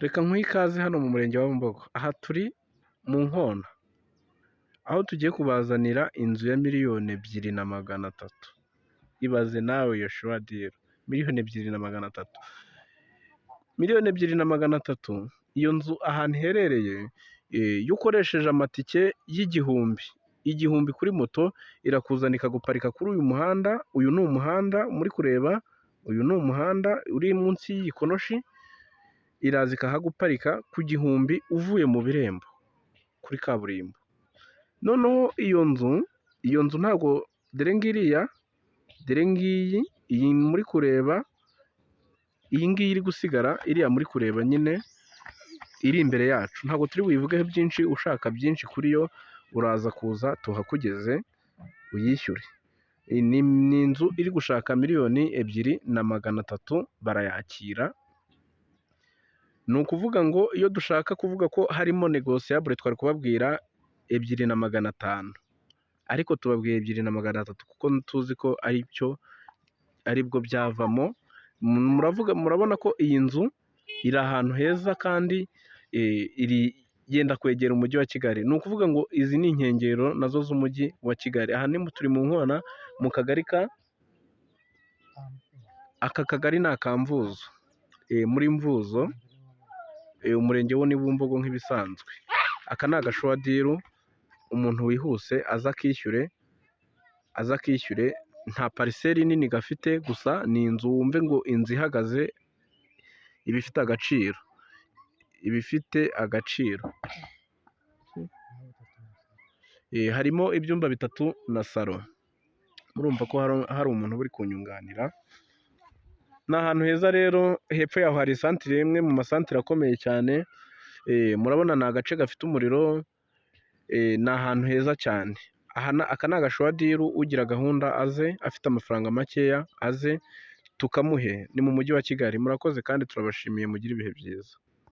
Reka nk'uhe ikaze hano mu murenge wa Bumbogo. Aha turi mu Nkona, aho tugiye kubazanira inzu ya miliyoni 2,300,000. Ibaze nawe Yoshua Diro, miliyoni 2,300,000. Miliyoni 2,300,000, iyo nzu ahantu iherereye, iyo ukoresheje amatike y'igihumbi kuri moto, irakuzana ikaguparika kuri uyu muhanda. Uyu ni umuhanda muri kureba, uyu ni umuhanda uri munsi y'iyi konoshi, iraza ikahaguparika ku 1,000 uvuye mu birembo kuri kaburimbo. Noneho iyo nzu ntabwo dore ngiyi, iyi muri kureba, iyi ngiyi iri gusigara, iriya muri kureba nyine iri imbere yacu, ntabwo turi buyivugeho byinshi. Ushaka byinshi kuri yo uraza kuza tuhakugeze uyishyure. Ni inzu iri gushaka miliyoni 2,300,000, barayakira. Ni ukuvuga ngo iyo dushaka kuvuga ko harimo negosiyabure twari kubabwira 2,500,000, ariko tubabwiye 2,300,000 kuko tuzi ko aribwo byavamo. Murabona ko iyi nzu iri ahantu heza kandi yenda kwegera umujyi wa Kigali. Ni ukuvuga ngo izi ni inkengero nazo z'umujyi wa Kigali. Aha turi mu Nkona, mu kagari aka kagari ni aka Mvuzo, muri Mvuzo, umurenge wo ni Bumbogo nk'ibisanzwe. Aka ni agashuwa diru, umuntu wihuse aza akishyure. Nta pariseri nini gafite, gusa ni inzu. Wumve ngo inzu ihagaze iba ifite agaciro. Harimo ibyumba 3 na salo. Murumva ko hari umuntu uri kunyunganira. Ni ahantu heza rero. Hepfo yaho hari santire, imwe mu masantire akomeye cyane. Murabona ni agace gafite umuriro. Ni ahantu heza cyane. Aka ni agashuwa diru, ugira gahunda aze, afite amafaranga makeya aze tukamuhe. Ni mu mujyi wa Kigali. Murakoze kandi turabashimiye, mugire ibihe byiza.